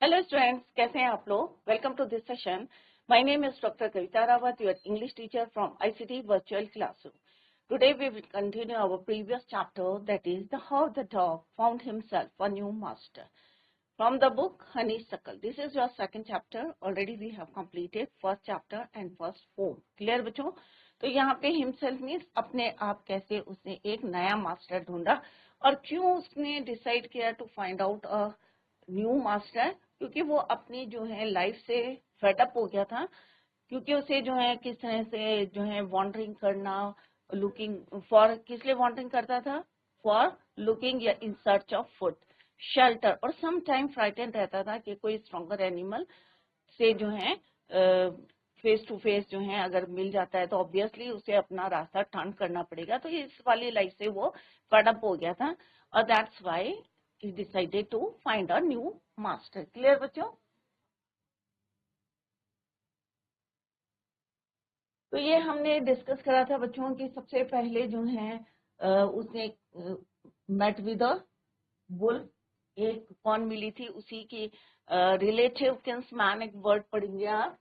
Hello students, कैसे हैं आप लोग? Welcome to this session. My name is doctor Kavita Rawat, your English teacher from ICT virtual classroom. Today we will continue our previous chapter, that is the how the dog found himself a new master. From the book Honeysuckle. This is your second chapter. Already we have completed first chapter and first poem. Clear बच्चों? तो यहाँ पे himself means अपने आप, कैसे उसने एक नया मास्टर ढूंढा और क्यों उसने डिसाइड किया to find out a new master, क्योंकि वो अपनी जो है लाइफ से फेडअप हो गया था. क्योंकि उसे जो है किस तरह से जो है वॉन्डरिंग करना, लुकिंग फॉर, किस लिए वॉन्डरिंग करता था? फॉर लुकिंग या इन सर्च ऑफ फूड, शेल्टर, और सम टाइम फ्राइटेंड रहता था कि कोई स्ट्रॉन्गर एनिमल से जो है फेस टू फेस जो है अगर मिल जाता है तो ऑब्वियसली उसे अपना रास्ता टर्न करना पड़ेगा. तो इस वाली लाइफ से वो फेडअप हो गया था और that's why he decided to find a new master. Clear बच्चों? तो ये हमने डिस्कस करा था बच्चों कि सबसे पहले जो है उसने मेट विद अ वुल्फ. एक कौन मिली थी? उसी की रिलेटिव किंसमैन. एक वर्ड पढ़ेंगे आप.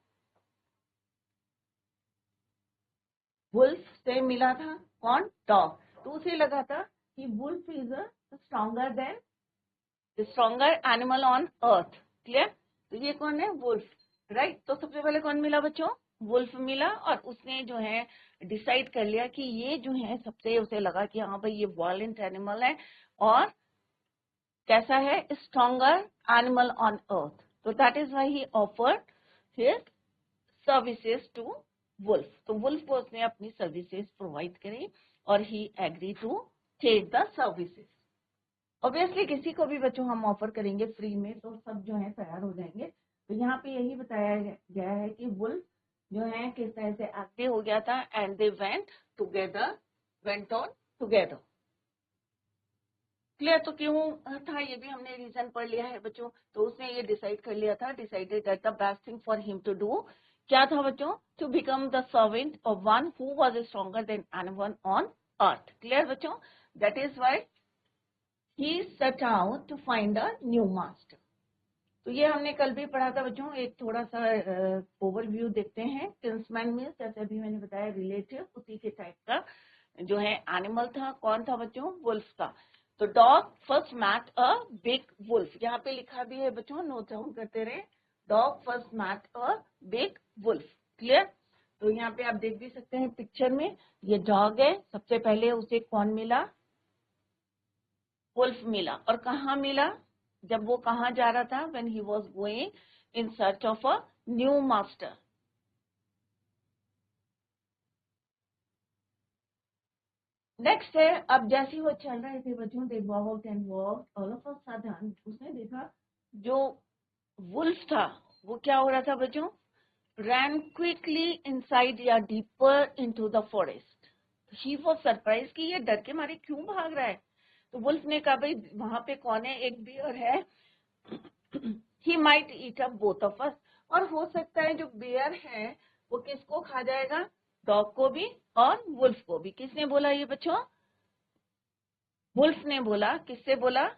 वुल्फ से मिला था कौन? डॉग. तो उसे लगा था कि wolf is a stronger animal on earth. Clear? तो ये कौन है? वुल्फ. राइट. तो सबसे पहले कौन मिला बच्चों? वुल्फ मिला और उसने जो है डिसाइड कर लिया कि ये जो है सबसे, उसे लगा कि हाँ भाई ये वायलेंट एनिमल है और कैसा है? Stronger animal on earth. तो that is why he offered his services to wolf. तो वुल्फ को उसने अपनी सर्विसेज प्रोवाइड करी और he agree to take the services. Obviously किसी को भी बच्चों हम ऑफर करेंगे फ्री में तो सब जो है तैयार हो जाएंगे. तो यहाँ पे यही बताया गया है कि वुल्फ जो है किस तरह से एक्टिव हो गया था and they went on together. Clear? तो क्यों था ये भी हमने रीजन पढ़ लिया है बच्चों. तो उसने ये डिसाइड कर लिया था, decided that the best thing for him to do क्या था बच्चों? To become the servant of one who was stronger than anyone on earth. Clear बच्चों? That is why he set out to find a new master. तो ये हमने कल भी पढ़ा था बच्चों. एक थोड़ा सा ओवरव्यू देखते हैं. किंसमैन मींस, जैसे अभी मैंने बताया, रिलेटिव, उसी के टाइप का जो है एनिमल था. कौन था बच्चों? वुल्फ का. तो dog first met a big wolf. यहाँ पे लिखा भी है बच्चों, नोट डाउन करते रहे. Dog first met a big wolf. Clear? तो यहाँ पे आप देख भी सकते हैं पिक्चर में. ये डॉग है. सबसे पहले उसे कौन मिला? वुल्फ मिला. और कहाँ मिला? जब वो कहाँ जा रहा था? When he was going in search of a new master. Next है, अब जैसे वो चल रहे थे बच्चों, they walked and walked, all of a sudden उसने देखा जो वुल्फ था वो क्या हो रहा था बच्चों? ran quickly inside या deeper into the forest. He was surprised कि ये डर के मारे क्यों भाग रहा है. तो वुल्फ ने कहा भाई वहां पे कौन है? एक बियर है. He might eat up both of us. और हो सकता है जो बियर है वो किसको खा जाएगा? डॉग को भी और वुल्फ को भी. किसने बोला ये बच्चों? वुल्फ ने बोला. किससे बोला?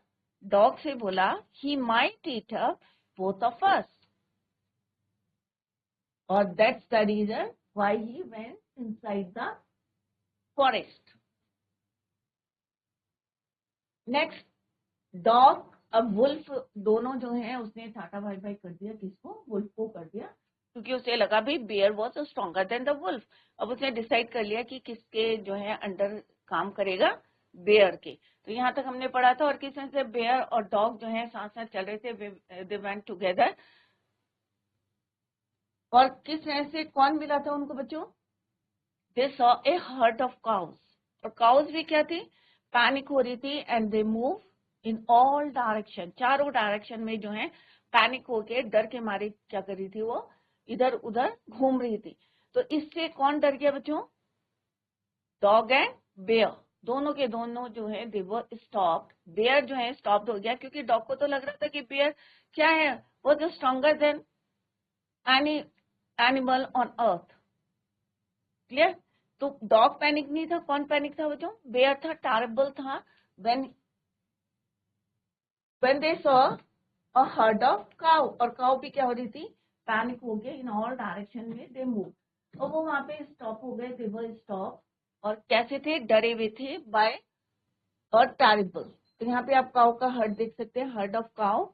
डॉग से बोला. He might eat up both of us. Or that's the reason why he went inside the forest. Next, dog अब वुल्फ दोनों जो है उसने टाटा बाय बाय कर दिया. किसको? वुल्फ को कर दिया, क्योंकि उसे लगा भाई bear was stronger than the wolf. अब उसने डिसाइड कर लिया कि किसके जो है अंडर काम करेगा? बेयर के. तो यहाँ तक हमने पढ़ा था. और किस तरह से बेयर और डॉग जो है साथ साथ चल रहे थे. They went together. और किस तरह से कौन मिला था उनको बच्चों? They saw a heard of cows. और काउस भी क्या थी? पैनिक हो रही थी. And they move in all direction. चारों डायरेक्शन में जो है पैनिक होके डर के मारे क्या कर रही थी? वो इधर उधर घूम रही थी. तो इससे कौन डर गया बच्चों? Dog and bear. दोनों के दोनों जो है दे वर स्टॉप्ड. बेयर जो है स्टॉप्ड हो गया, क्योंकि डॉग को तो लग रहा था कि बेयर क्या है? वो जो stronger than any animal on earth. Clear? तो डॉग पैनिक नहीं था. कौन पैनिक था बच्चों? बेयर था. टेरिबल था. when they saw a herd of cow, और काउ भी क्या हो रही थी, पैनिक हो गए, इन ऑल डायरेक्शन में दे मूव, और वो वहां पे स्टॉप हो गए, दे वर स्टॉप, और कैसे थे, डरे हुए थे बाय और टेरिबल। तो यहाँ पे आप काउ का हर्ड देख सकते हैं, herd of cow,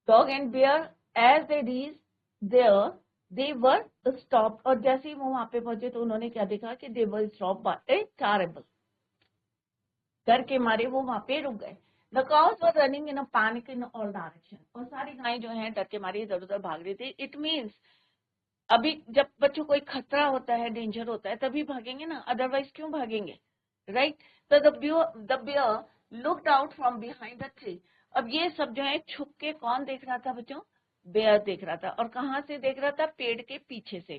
dog and bear as they reach there they were stop, और जैसे ही वो वहां पे पहुंचे तो उन्होंने क्या देखा कि they were stop by a terrible, डर के मारे वो वहां पे रुक गए। The cows were running in a panic in all direction, और सारी गायें जो है डर के मारे इधर उधर भाग रही थी। इट मीन्स अभी जब बच्चों कोई खतरा होता है, डेंजर होता है, तभी भागेंगे ना, अदरवाइज क्यों भागेंगे, राइट। तो the bear looked out from behind the tree, अब ये सब जो है छुप के कौन देख रहा था बच्चों, बेयर देख रहा था, और कहां से देख रहा था, पेड़ के पीछे से।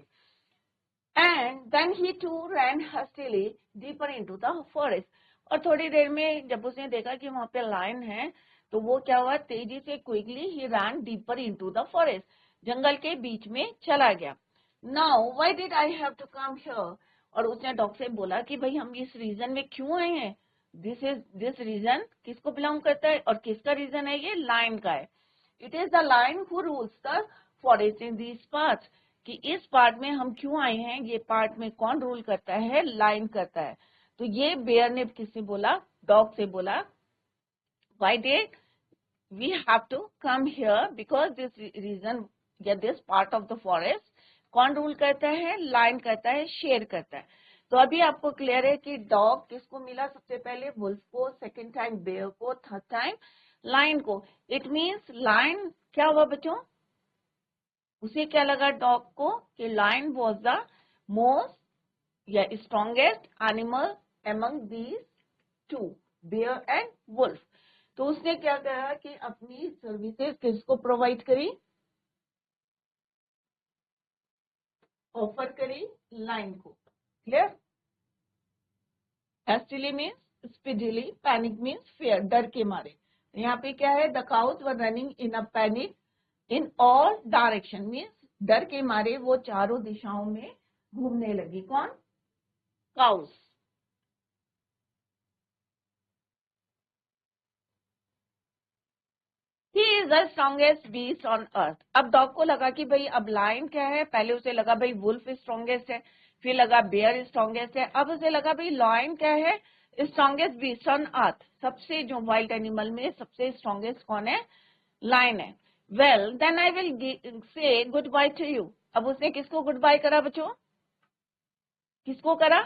And then he too ran hastily deeper into the forest, और थोड़ी देर में जब उसने देखा कि वहां पे लायन है, तो वो क्या हुआ, तेजी से quickly he ran deeper into the forest, जंगल के बीच में चला गया। Now why did I have to come here, और उसने डॉग से बोला कि भाई हम इस रीजन में क्यों आए हैं, दिस रीजन किसको बिलोंग करता है, और किसका रीजन है, ये लायन का है। It is the lion who rules the forest in this parts, कि इस पार्ट में हम क्यों आए हैं, ये पार्ट में कौन रूल करता है, लायन करता है। तो ये बेयर ने किससे बोला, डॉग से बोला, why did we have to come here, because this reason या this part of the forest कौन रूल करता है, लायन करता है, शेर करता है। तो अभी आपको क्लियर है कि डॉग किसको मिला, सबसे पहले वुल्फ को, सेकेंड टाइम बेयर को, थर्ड टाइम लायन को। इट मीन्स लायन क्या हुआ बच्चों, उसे क्या लगा डॉग को कि लायन वॉज द मोस्ट या strongest animal among these two, bear and wolf. तो उसने क्या कहा कि अपनी सर्विसेज किसको प्रोवाइड करी, ऑफर करी लाइन को। Clear, hastily means speedily, panic means fear, डर के मारे। यहाँ पे क्या है, the cows were running in a panic in all direction, means डर के मारे वो चारों दिशाओं में घूमने लगी। कौन, cows. He is the strongest beast on अर्थ। अब डॉग को लगा कि भाई अब लायन क्या है, पहले उसे लगा भाई वुल्फ स्ट्रॉन्गेस्ट है, फिर लगा बेयर स्ट्रॉन्गेस्ट है, अब उसे लगा भाई लायन क्या है, स्ट्रॉन्गेस्ट बीस्ट ऑन अर्थ, सबसे जो वाइल्ड एनिमल में सबसे स्ट्रॉन्गेस्ट कौन है, लायन है। Well then I will say good bye to you. अब उसने किसको गुड बाय करा बच्चों, किसको करा,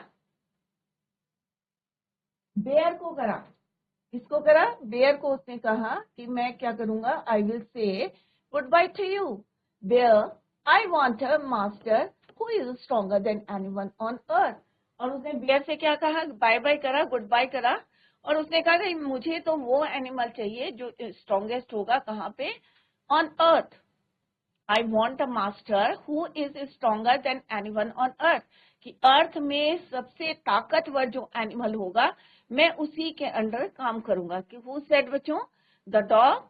बेयर को करा। किसको करा, बेयर को उसने कहा कि मैं क्या करूंगा, I will say good bye to you bear, I want a master who is stronger than anyone on earth. और उसने बेयर से क्या कहा, बाय बाय करा, गुड बाय करा, और उसने कहा कि मुझे तो वो एनिमल चाहिए जो स्ट्रॉन्गेस्ट होगा, कहाँ पे, on earth. I want a master who is stronger than anyone on अर्थ, कि अर्थ में सबसे ताकतवर जो एनिमल होगा मैं उसी के अंडर काम करूंगा। कि हु सेड बच्चों, the dog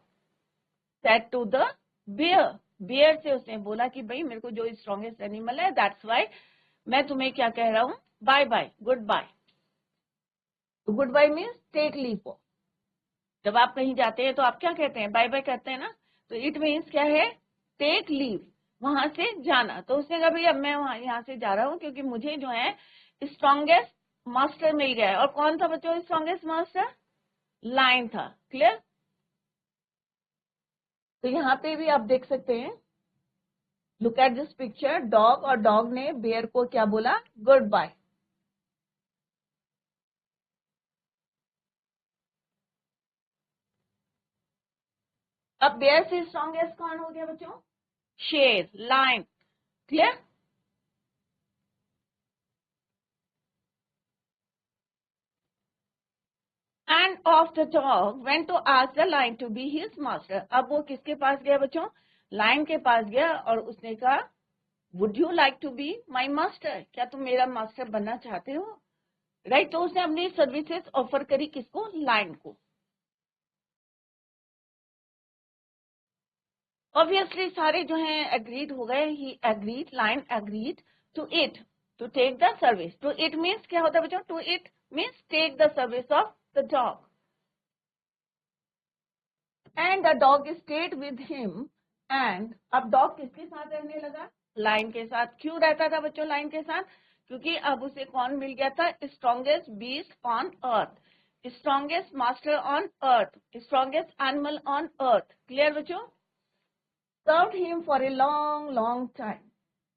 said to the bear, bear से उसने बोला कि भाई मेरे को जो स्ट्रॉन्गेस्ट एनिमल है, दैट्स वाई मैं तुम्हें क्या कह रहा हूं, बाय बाय, गुड बाय। तो good bye means take leave. जब आप कहीं जाते हैं तो आप क्या कहते हैं, बाय बाय कहते हैं ना, तो इट मीन्स क्या है, टेक लीव, वहां से जाना। तो उसने कहा भाई अब मैं वहां यहाँ से जा रहा हूँ, क्योंकि मुझे जो है स्ट्रॉन्गेस्ट मास्टर मिल गया है। और कौन था बच्चों स्ट्रॉन्गेस्ट मास्टर, लायन था। क्लियर, तो यहाँ पे भी आप देख सकते हैं, look at this picture, dog, और डॉग ने बेयर को क्या बोला, गुड बाय। अब बेयर से स्ट्रॉन्गेस्ट कौन हो गया बच्चों, शेर, lion. Clear, and off the dog went to ask the lion to be his master. अब वो किसके पास गया बच्चों, लायन के पास गया, और उसने कहा would you like to be my master, क्या तुम मेरा मास्टर बनना चाहते हो, राइट। तो उसने अपनी सर्विसेज ऑफर करी, किसको, लायन को। ऑब्वियसली सारे जो हैं एग्रीड हो गए, he agreed, lion agreed to it, to take the service. To it means क्या होता है बच्चों, to it means take the service of the dog. And the dog stayed with him and अब डॉग किसके साथ रहने लगा? लायन के साथ। क्यों रहता था बच्चों लायन के साथ? क्योंकि अब उसे कौन मिल गया था? Strongest beast on earth, strongest master on earth, strongest animal on earth. Clear बच्चों? Served him for a long long time,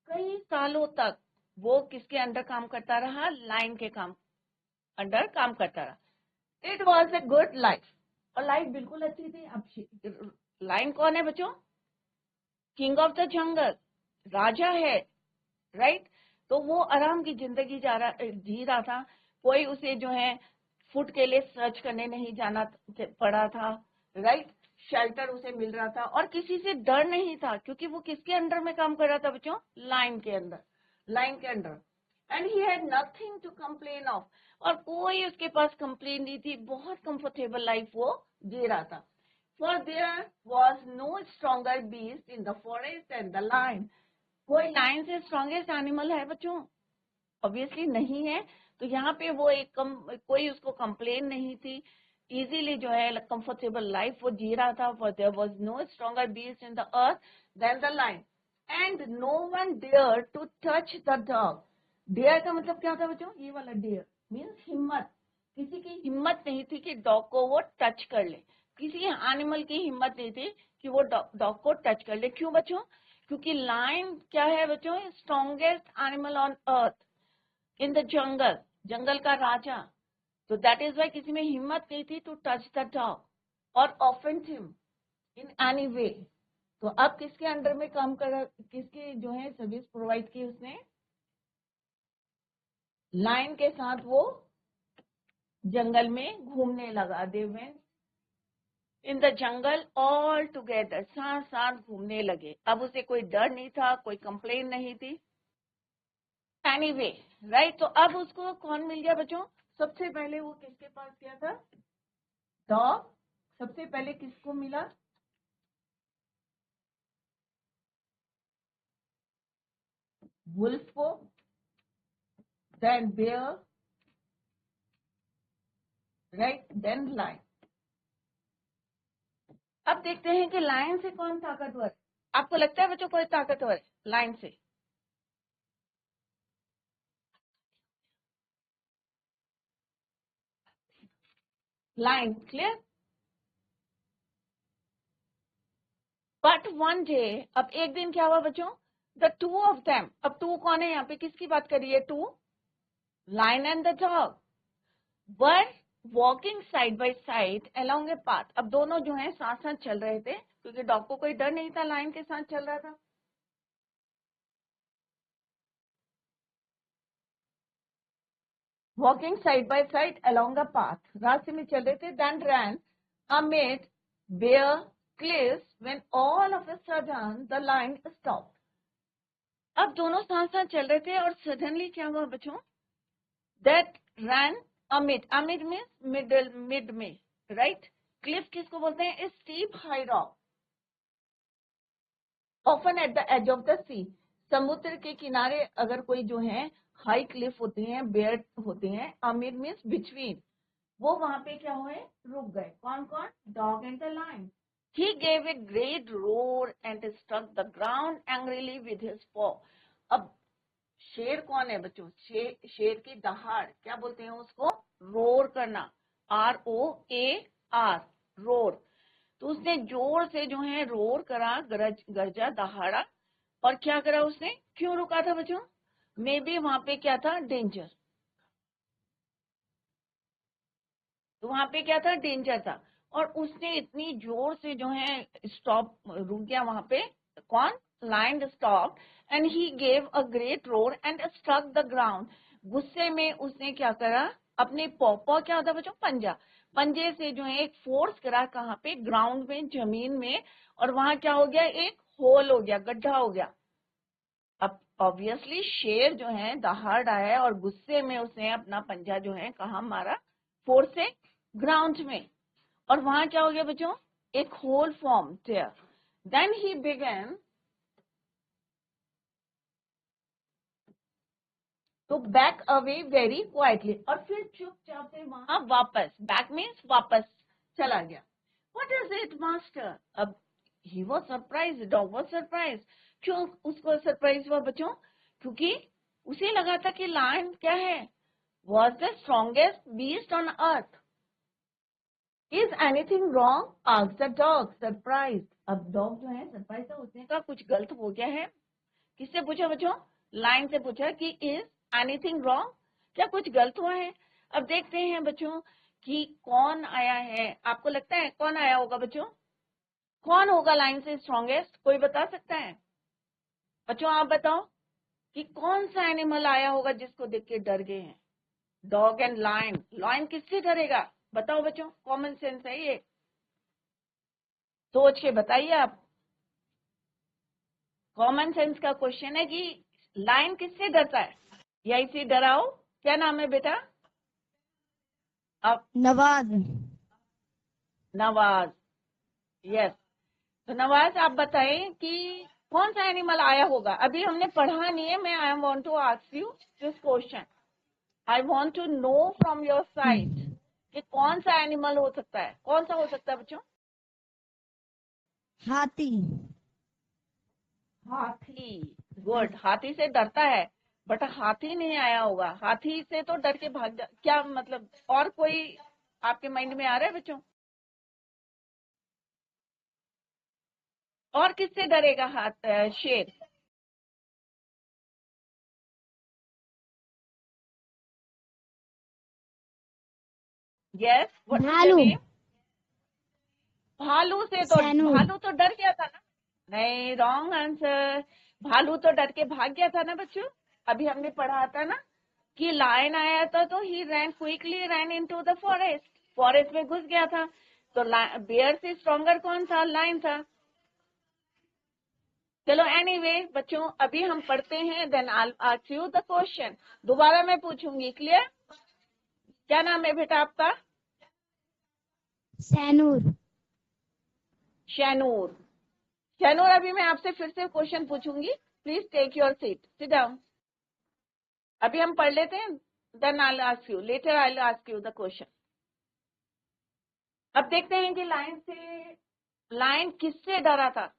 कई सालों तक वो किसके अंडर काम करता रहा? लायन के अंडर काम करता रहा। It was a good life, और लाइफ बिल्कुल अच्छी थी। अब लायन कौन है बच्चों? किंग ऑफ द जंगल, राजा है, राइट? तो वो आराम की जिंदगी जी रहा था। कोई उसे जो है फूड के लिए सर्च करने नहीं जाना पड़ा था, राइट? शेल्टर उसे मिल रहा था और किसी से डर नहीं था, क्योंकि वो किसके अंडर में काम कर रहा था बच्चों? लायन के अंदर, लायन के under. And he had nothing to complain of, और कोई उसके पास कंप्लेन नहीं थी। बहुत कंफर्टेबल लाइफ वो जी रहा था। For there was no stronger beast in the forest than the lion. कोई लायन से स्ट्रॉन्गेस्ट एनिमल है बच्चों? ऑब्वियसली नहीं है। तो यहाँ पे वो कोई उसको कंप्लेन नहीं थी, इजीली जो है कंफर्टेबल लाइफ वो जी रहा था। For there was no stronger beast in the earth than the lion, and no one dared to touch the dog. Dare का मतलब क्या था बच्चों? ये वाला डेयर मीन्स हिम्मत। किसी की हिम्मत नहीं थी कि डॉग को वो टच कर ले। किसी एनिमल की हिम्मत नहीं थी कि वो डॉग को टच कर ले। क्यों बच्चों? क्योंकि लायन क्या है बच्चों? Strongest animal on earth in the jungle, जंगल का राजा। तो दैट इज वाई किसी में हिम्मत नहीं थी टू टच द डॉग और offend him in any way. तो अब किसके अंडर में काम कर, किसकी जो है सर्विस प्रोवाइड की उसने? लायन के साथ वो जंगल में घूमने लगा। They went in the jungle all together, साथ साथ घूमने लगे। अब उसे कोई डर नहीं था, कोई कंप्लेन नहीं थी। Anyway, right? तो अब उसको कौन मिल गया बच्चों? सबसे पहले वो किसके पास गया था? डॉग। सबसे पहले किसको मिला? वुल्फ को, then bear, right, then lion. अब देखते हैं कि लायन से कौन ताकतवर? आपको लगता है बच्चों कोई ताकतवर लायन से? Lion, clear? But one day, अब एक दिन क्या हुआ बच्चों? द टू ऑफ देम, अब टू कौन है यहाँ पे? किसकी बात करिए? Two, lion and the dog were walking side by side along a path. अब दोनों जो है साथ साथ चल रहे थे, क्योंकि डॉग को कोई डर नहीं था, लायन के साथ चल रहा था। Walking side by side along a path, रास्ते में चल रहे थे। Then ran amid bare cliffs when all of a sudden the lion stopped. अब दोनों साथ साथ चल रहे थे और सडनली क्या हुआ बच्चों? That ran amid, amid means middle, mid में, राइट? क्लिफ किसको बोलते हैं? Steep high rock, often at the edge of the sea. समुद्र के किनारे अगर कोई जो है हाई क्लिफ होते हैं, बेयर होते हैं। अमिड मीन्स बिटवीन, वो वहां पे क्या हुए? रुक गए। कौन कौन? Dog and the lion. He gave a great roar and struck the ground angrily with his paw. अब शेर कौन है बच्चों? शेर की दहाड़ क्या बोलते हैं उसको? रोर करना, ROAR, रोर। तो उसने जोर से जो है रोर करा, गरजा, दहाड़ा। और क्या करा उसने? क्यों रुका था बच्चों? मे बी वहां पे क्या था? डेंजर। तो वहां पे क्या था? डेंजर था। और उसने इतनी जोर से जो है स्टॉप, रुक गया वहां पे। कौन? Lion stop and he gave a great roar and struck the ground. गुस्से में उसने क्या करा? अपने पॉ क्या होता है बच्चों? पंजा, पंजे से जो है एक फोर्स करा। कहाँ पे? ग्राउंड में, जमीन में। और वहां क्या हो गया? एक होल हो गया, गड्ढा हो गया। अब ऑब्वियसली शेर जो है दहाड़ रहा है और गुस्से में उसने अपना पंजा जो है कहाँ मारा? फोर्स से ग्राउंड में। और वहां क्या हो गया बच्चों? एक hole form there. Then he began to back away very quietly, और फिर चुपचाप से वहां वापस, बैक मीन्स वापस चला गया। What is it master? अब he was surprise, dog was surprise. क्यों उसको सरप्राइज हुआ बच्चों? क्योंकि उसे लगा था कि लायन क्या है, was the strongest beast on earth. Is anything wrong? asked the dog, surprised. अब डॉग जो है सरप्राइज था, उसने कहा कुछ गलत हो गया है। किससे पूछा बच्चों? लाइन से पूछा कि इज एनीथिंग रॉन्ग, क्या कुछ गलत हुआ है? अब देखते हैं बच्चों कि कौन आया है। आपको लगता है कौन आया होगा बच्चों? कौन होगा लाइन से स्ट्रॉन्गेस्ट? कोई बता सकता है? बच्चों आप बताओ कि कौन सा एनिमल आया होगा जिसको देख के डर गए हैं? Dog and lion. लायन किससे डरेगा? बताओ बच्चों, कॉमन सेंस है ये, सोच के बताइए आप। कॉमन सेंस का क्वेश्चन है कि लायन किससे डरता है? या इसे डराओ। क्या नाम है बेटा? अब नवाज। नवाज। यस, तो नवाज आप बताएं कि कौन सा एनिमल आया होगा? अभी हमने पढ़ा नहीं है। मैं I want to ask you this question. I want to know from your side कि कौन सा एनिमल हो सकता है। कौन सा हो सकता है बच्चों? हाथी। हाथी। गुड, हाथी से डरता है, बट हाथी नहीं आया होगा। हाथी से तो डर के भाग जा, क्या मतलब? और कोई आपके माइंड में आ रहा है बच्चों? और किससे डरेगा शेर? यस, व्हाट इज योर भालू। नेम? भालू से तो, सैनूर। भालू तो डर गया था ना? नहीं, रॉन्ग आंसर। भालू तो डर के भाग गया था ना बच्चों? अभी हमने पढ़ा था ना कि लायन आया था तो he ran quickly ran into the forest. Forest में घुस गया था। तो बेयर से स्ट्रॉन्गर कौन था? लायन था। चलो एनीवे बच्चों, अभी हम पढ़ते हैं, then I ask you the question. दोबारा मैं पूछूंगी, क्लियर? क्या नाम है बेटा आपका? सैनूर। शैनूर। शैनूर, अभी मैं आपसे फिर से क्वेश्चन पूछूंगी। Please take your seat, sit down. अभी हम पढ़ लेते हैं, then I ask you later, I ask you the question. अब देखते हैं कि लायन किससे डरा था?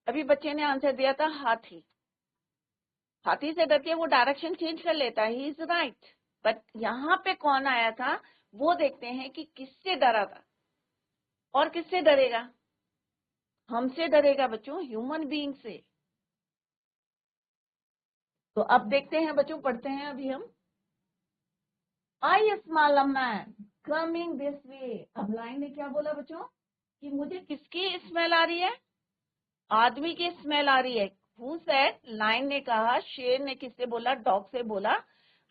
अभी बच्चे ने आंसर दिया था हाथी। हाथी से डर के वो डायरेक्शन चेंज कर लेता है, ही इज राइट। बट यहाँ पे कौन आया था वो देखते हैं कि किससे डरा था। और किससे डरेगा? हमसे डरेगा बच्चों, ह्यूमन बीइंग से। तो अब देखते हैं बच्चों, पढ़ते हैं अभी हम। आई small a man coming this way. अब लाइन ने क्या बोला बच्चों कि मुझे किसकी स्मेल आ रही है? आदमी की स्मेल आ रही है। Who said? लाइन ने कहा। शेर ने किससे बोला? डॉग से बोला।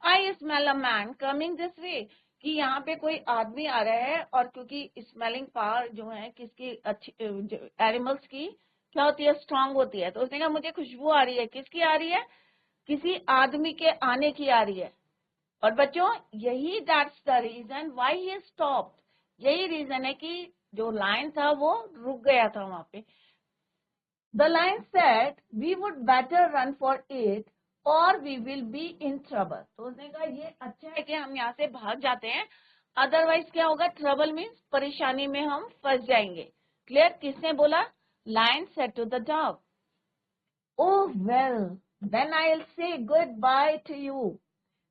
I smell a man coming this way, कि यहाँ पे कोई आदमी आ रहा है। और क्योंकि स्मेलिंग पावर जो है किसकी अच्छी, एनिमल्स की क्या होती है? स्ट्रांग होती है। तो उसने कहा मुझे खुशबू आ रही है। किसकी आ रही है? किसी आदमी के आने की आ रही है। और बच्चों यही that's the reason why he stopped. यही रीजन है कि जो लायन था वो रुक गया था वहां पे। The lion said, "We would better run for it, or we will be in trouble." तो उसने कहा ये अच्छा है कि हम यहाँ से भाग जाते हैं, अदरवाइज क्या होगा? ट्रबल मीन्स परेशानी में हम फंस जाएंगे। क्लियर? किसने बोला? Lion said to the dog, "Oh well, then I'll say goodbye to you."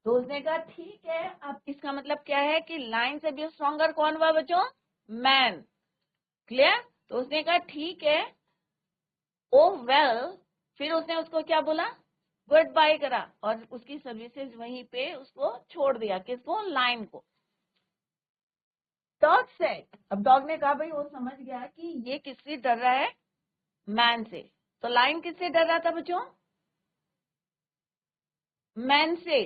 तो उसने कहा ठीक है। अब इसका मतलब क्या है कि लाइन से भी स्ट्रॉन्गर कौन हुआ बच्चों? मैन। क्लियर? तो उसने कहा ठीक है, ओह वेल। फिर उसने उसको क्या बोला? गुड बाय करा और उसकी सर्विसेज वहीं पे उसको छोड़ दिया। किसको? लाइन को। डॉग सेड, अब डॉग ने कहा भाई वो समझ गया कि ये किससे डर रहा है? मैन से। तो लाइन किससे डर रहा था बच्चों? मैन से।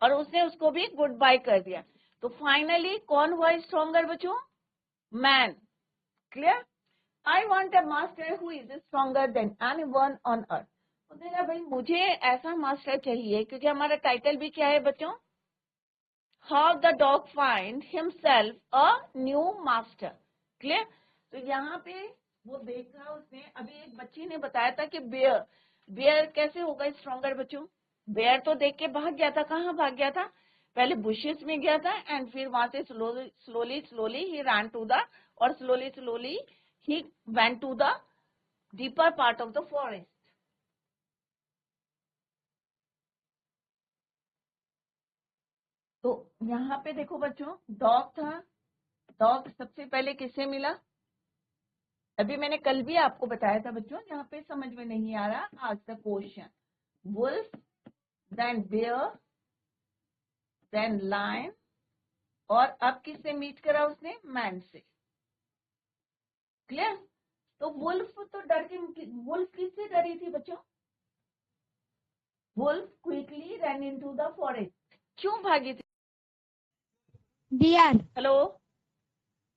और उसने उसको भी गुड बाय कर दिया। तो फाइनली कौन हुआ स्ट्रॉन्गर बच्चों? Man. Clear? I want a master who is stronger than anyone on अर्थ। उसने कहा भाई मुझे ऐसा मास्टर चाहिए, क्योंकि हमारा टाइटल भी क्या है बच्चों? How the dog find himself a new master. Clear? तो यहाँ पे वो देखा उसने। अभी एक बच्ची ने बताया था कि बेयर, बेयर कैसे होगा स्ट्रॉन्गर बच्चों? बेयर तो देख के भाग गया था। कहाँ भाग गया था? पहले बुशेस में गया था एंड फिर वहां से slowly slowly he ran to the और slowly slowly he went to the deeper part of the forest. तो यहाँ पे देखो बच्चों, डॉग था, डॉग सबसे पहले किससे मिला? अभी मैंने कल भी आपको बताया था बच्चों, यहाँ पे समझ में नहीं आ रहा, आज the question, wolf, then bear, then lion, और अब किससे मीट करा उसने? मैन से। क्लियर? तो वुल्फ तो डर के, वुल्फ किससे डरी थी बच्चों? Wolf quickly ran into the forest, क्यों भागी थी? बियर। Hello,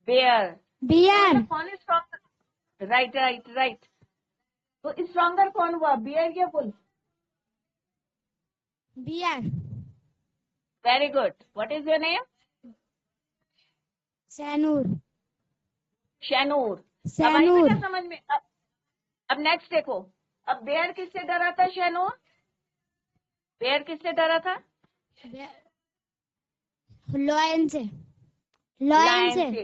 bear. बियर। कौन स्ट्रॉन्गर? Right right right. तो स्ट्रॉन्गर कौन हुआ, बियर या wolf? Bear. Very good. What is your name? Sainoor. Shainoor. अब आई सैनूर। बेटा समझ में? अब नेक्स्ट देखो, अब बेयर किससे डरा था शैनूर? बेयर किससे डरा था? लायन से। लायन से।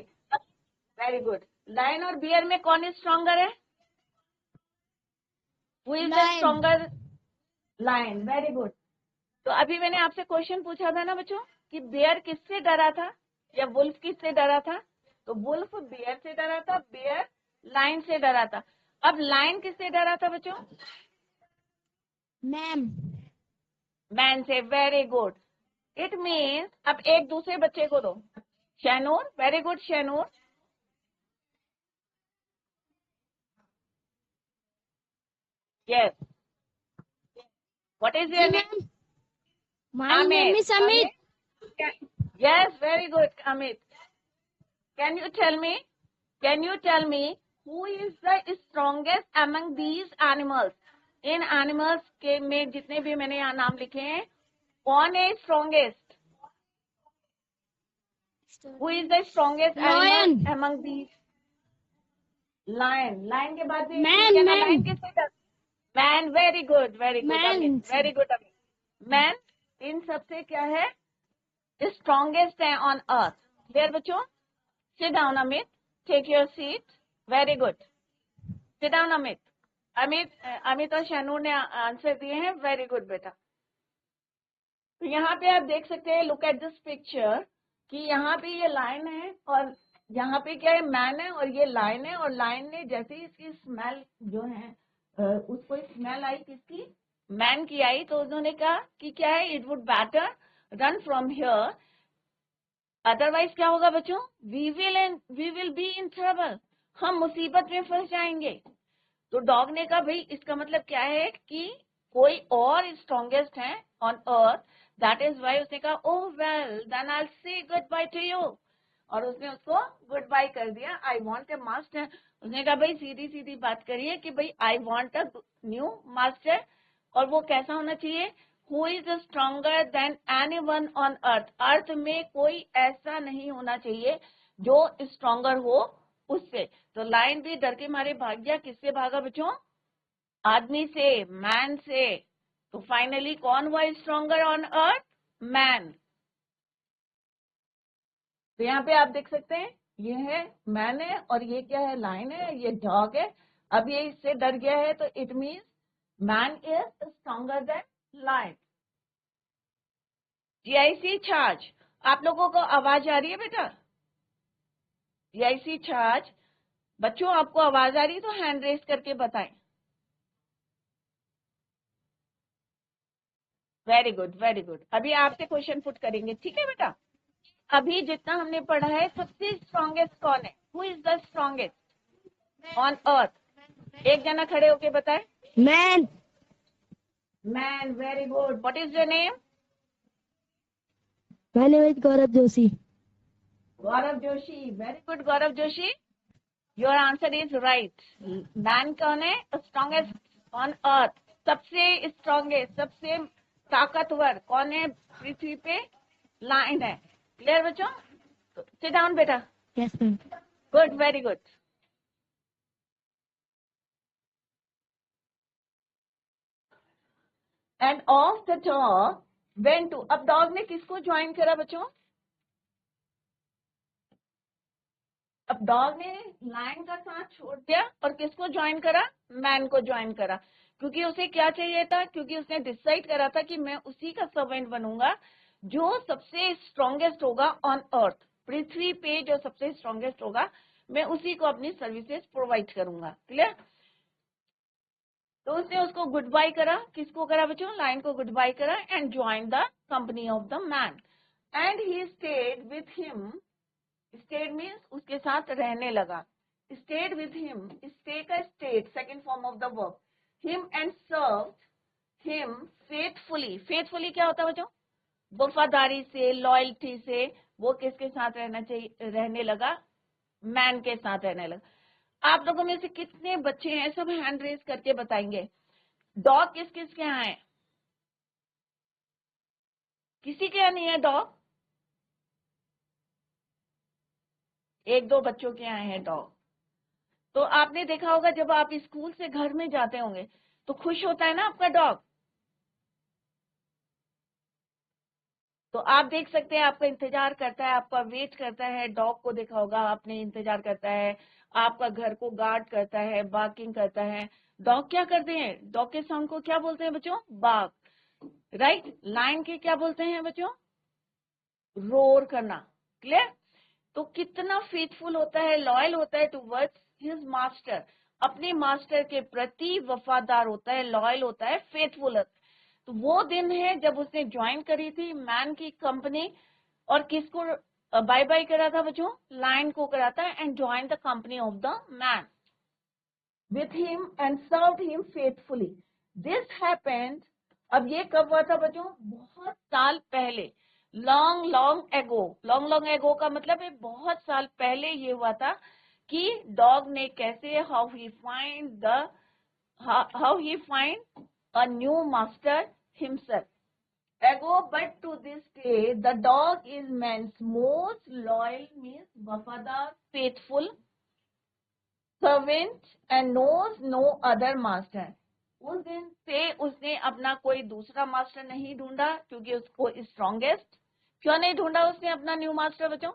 Very good. लायन और बियर में कौन स्ट्रॉन्गर है? Who is the Lion. Stronger? Lion. Very good. तो अभी मैंने आपसे क्वेश्चन पूछा था ना बच्चों कि बेयर किससे डरा था या वुल्फ किससे डरा था? तो वुल्फ बेयर से डरा था, बेयर लायन से डरा था। अब लायन किससे डरा था बच्चों? मैम। मैन से। Very good. इट मीन्स अब एक दूसरे बच्चे को दो, Shainoor. Very good Shainoor. Yes. What is your name? My name is Amit. Yes, very good, Amit. Can you tell me who is the strongest among these animals? In animals के में जितने भी मैंने यहाँ नाम लिखे हैं, कौन है strongest? Who is the strongest Lion. animal among these? Lion. Lion के बाद भी Man, क्या? man. Lion किससे डर? Man. Very good, very good, Man. Amit. Very good, Amit. Man इन सबसे क्या है? Strongest है on earth. Clear बच्चों? Sit down, Amit. Take your seat. Very good. Sit down, Amit. Amit और शैनूर ने आंसर दिए हैं। वेरी गुड बेटा। तो यहाँ पे आप देख सकते हैं, लुक एट दिस पिक्चर, कि यहाँ पे ये लाइन है और यहाँ पे क्या है? मैन है और ये लाइन है, और लाइन ने जैसे ही इसकी स्मेल जो है उसको स्मेल आई, किसकी? मैन की आई, तो उन्होंने कहा कि क्या है, it would better run from here, otherwise क्या होगा बच्चों? We will be in trouble, हम मुसीबत में फंस जाएंगे। तो डॉग ने कहा भाई इसका मतलब क्या है कि कोई और स्ट्रॉन्गेस्ट है on earth, that is why उसने कहा ओह वेल देन आई से गुड बाय टू यू, और उसने उसको गुड बाय कर दिया। आई वॉन्ट ए मास्टर, उसने कहा भाई सीधी सीधी बात करिए कि भाई I want a new master, और वो कैसा होना चाहिए? Who is stronger than anyone on earth, earth में कोई ऐसा नहीं होना चाहिए जो स्ट्रॉन्गर हो उससे। तो लायन भी डर के मारे भाग गया। किससे भागा बच्चों? आदमी से, मैन से। तो फाइनली कौन हुआ स्ट्रॉन्गर ऑन अर्थ? मैन। तो यहाँ पे आप देख सकते हैं, ये है मैन है और ये क्या है? लायन है, ये डॉग है। अब ये इससे डर गया है, तो it means man is stronger than lion. GIC चार्ज, आप लोगों को आवाज आ रही है बेटा? जीआईसी चार्ज बच्चों, आपको आवाज आ रही है तो हैंड रेस करके बताएं। Very good very good. अभी आपसे क्वेश्चन पुट करेंगे, ठीक है बेटा? अभी जितना हमने पढ़ा है, सबसे स्ट्रॉन्गेस्ट कौन है? Who is the strongest on earth? एक जना खड़े होके बताए। Man. Man. Very good. What is your name? My name is Gaurav Joshi. Gaurav Joshi. Very good Gaurav Joshi, your answer is right. Man कौन है? स्ट्रॉन्गेस्ट ऑन अर्थ, सबसे स्ट्रॉन्गेस्ट, सबसे ताकतवर कौन है पृथ्वी पे? लायन है। क्लियर बच्चों? सिट डाउन बेटा। Yes ma'am. Good, very good. And off the dog went to, अब डॉग ने किसको ज्वाइन करा बच्चों? अब डॉग ने लायन का साथ छोड़ दिया और किसको ज्वाइन करा, मैन को ज्वाइन करा, क्योंकि उसे क्या चाहिए था, क्योंकि उसने डिसाइड करा था कि मैं उसी का सर्वेंट बनूंगा जो सबसे स्ट्रॉन्गेस्ट होगा ऑन अर्थ, पृथ्वी पे जो सबसे स्ट्रॉन्गेस्ट होगा, मैं उसी को अपनी सर्विसेज प्रोवाइड करूंगा। क्लियर? तो उसने उसको गुड बाय करा, किसको करा बच्चों, लायन को गुड बाय करा and join the company of the man and he stayed with him. Stayed means उसके साथ रहने लगा, स्टेड विथ हिम, स्टे का stayed second form of the verb, him and serve him faithfully. Faithfully क्या होता है बच्चों, वफादारी से, लॉयल्टी से वो किसके साथ रहना चाहिए, रहने लगा, मैन के साथ रहने लगा। आप लोगों में से कितने बच्चे हैं, सब हैंड रेज करके बताएंगे, डॉग किस किस के यहाँ है? किसी के यहाँ नहीं है डॉग? एक दो बच्चों के यहाँ है डॉग। तो आपने देखा होगा जब आप स्कूल से घर में जाते होंगे तो खुश होता है ना आपका डॉग, तो आप देख सकते हैं आपका इंतजार करता है, आपका वेट करता है, डॉग को देखा होगा आपने, इंतजार करता है, आपका घर को गार्ड करता है, बार्किंग करता है। डॉग क्या करते हैं, डॉग के साउंड को क्या बोलते हैं बच्चों, बार्क, राइट? लायन के क्या बोलते हैं बच्चों, रोर करना। क्लियर? तो कितना फेथफुल होता है, लॉयल होता है टुवर्ड्स हिज मास्टर, अपने मास्टर के प्रति वफादार होता है, लॉयल होता है, फेथफुल। तो वो दिन है जब उसने ज्वाइन करी थी मैन की कंपनी, और किसको बाय बाय करा था बच्चों, लायन को करा था, and join the company of the man with him and served him faithfully. This happened, अब ये कब हुआ था बच्चों, बहुत साल पहले, long long ago. Long long ago का मतलब है बहुत साल पहले ये हुआ था कि डॉग ने कैसे, how he find a new master himself. Ago, but to this day, the dog is man's most loyal, means wafadar, faithful servant, and knows no other master. उस दिन से उसने अपना कोई दूसरा मास्टर नहीं ढूंढा, क्योंकि उसको स्ट्रॉन्गेस्ट। क्यों नहीं ढूंढा उसने अपना न्यू मास्टर बच्चों,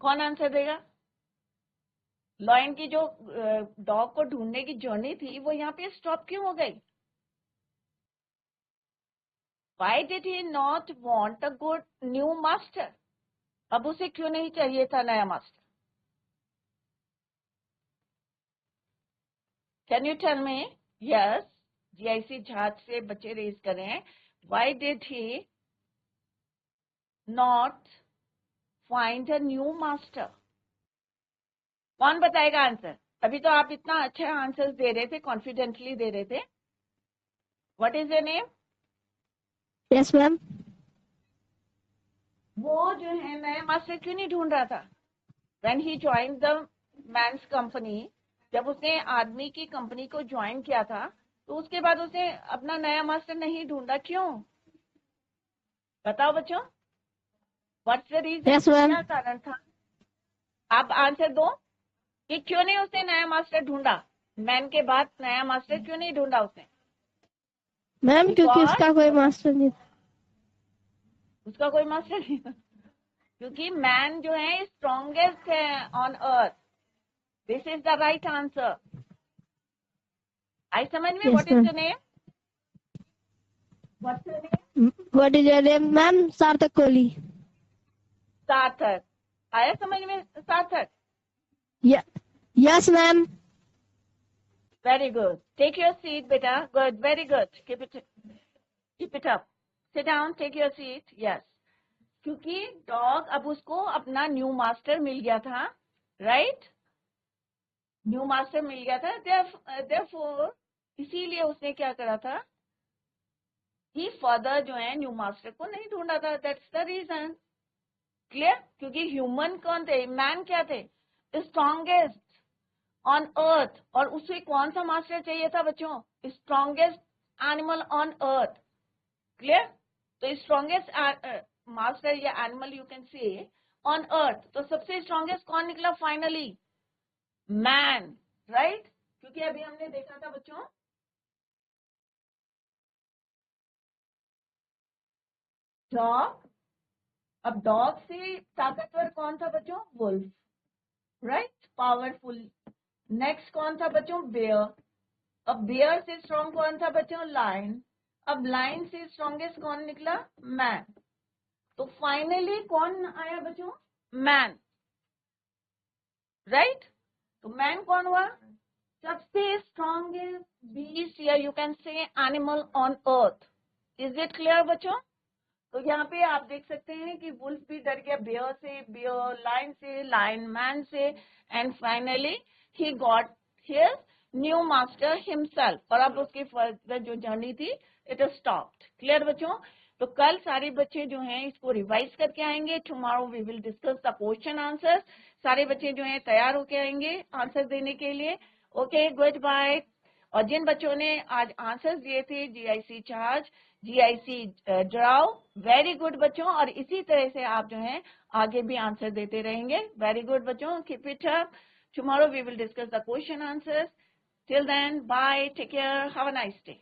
कौन आंसर देगा? लॉयन की जो डॉग को ढूंढने की जर्नी थी वो यहाँ पे स्टॉप क्यों हो गई? Why did he not want a good new master? अब उसे क्यों नहीं चाहिए था नया master? Can you tell me? Yes, GIC झांझ से बच्चे रेज कर रहे हैं. Why did he not find a new master? कौन बताएगा आंसर? अभी तो आप इतना अच्छा आंसर दे रहे थे, कॉन्फिडेंटली दे रहे थे. What is your name? Yes, ma'am. वो जो है नया मास्टर क्यों नहीं ढूंढ रहा था? When he joined the man's company, जब उसने आदमी की कंपनी को ज्वाइन किया था तो उसके बाद उसने अपना नया मास्टर नहीं ढूंढा, क्यों? बताओ बच्चों, what's the reason? Yes, ma'am. क्या कारण था? आप आंसर दो कि क्यों नहीं उसने नया मास्टर ढूंढा, मैन के बाद नया मास्टर क्यों नहीं ढूंढा उसने? मैम क्योंकि Because उसका कोई मास्टर नहीं था। उसका कोई मास्टर नहीं था, क्योंकि मैन जो है स्ट्रॉन्गेस्ट है on earth. This is the right answer. आई समझ में. Yes, what is ma'am. Your name? What's your name? What is your name, ma'am? सार्थक कोहली. सार्थक. आया समझ में सार्थक? Yeah. Yes, ma'am. Very good. Take your seat, beta. Good. Very good. Keep it up. Sit down. Take your seat. Yes. क्योंकि dog अब उसको अपना न्यू मास्टर मिल गया था, राइट? न्यू मास्टर मिल गया था, therefore इसीलिए उसने क्या करा था कि फर्दर जो है न्यू मास्टर को नहीं ढूंढा था. That's the reason. क्लियर? क्योंकि ह्यूमन कौन थे, मैन क्या थे, स्ट्रॉन्गेस्ट ऑन अर्थ, और उसे कौन सा मास्टर चाहिए था बच्चों, strongest animal on earth. Clear? तो स्ट्रॉन्गेस्ट मास्टर या animal you can say on earth. तो सबसे स्ट्रॉन्गेस्ट कौन निकला फाइनली? Man, right? क्योंकि अभी हमने देखा था बच्चों, डॉग अब डॉग से ताकतवर कौन था बच्चों? Wolf, right, powerful. नेक्स्ट कौन था बच्चों? बेयर। अब बेयर से स्ट्रॉन्ग कौन था बच्चों? लायन। अब लायन से स्ट्रॉन्गेस्ट कौन निकला? मैन। तो फाइनली कौन आया बच्चों? Man, right. तो मैन कौन हुआ? सबसे स्ट्रॉन्गेस्ट बीस्ट या you can say animal on earth. Is it clear बच्चों? तो यहाँ पे आप देख सकते हैं कि वुल्फ भी डर गया बेयर से, बेयर लायन से, लायन मैन से, and finally he got his new master himself. और अब उसकी फर्दर जो जर्नी थी इट इज स्टॉप्ड। क्लियर बच्चों? तो कल सारे बच्चे जो हैं इसको रिवाइज करके आएंगे। Tomorrow we will discuss the question answers. सारे बच्चे जो हैं तैयार होके आएंगे आंसर देने के लिए। Okay, good bye. और जिन बच्चों ने आज आंसर्स दिए थे जीआईसी चार्ज, जीआईसी ड्राउ, वेरी गुड बच्चों। और इसी तरह से आप जो हैं आगे भी आंसर देते रहेंगे। वेरी गुड बच्चों, keep it up. Tomorrow we will discuss the question answers. Till then, bye, take care, have a nice day.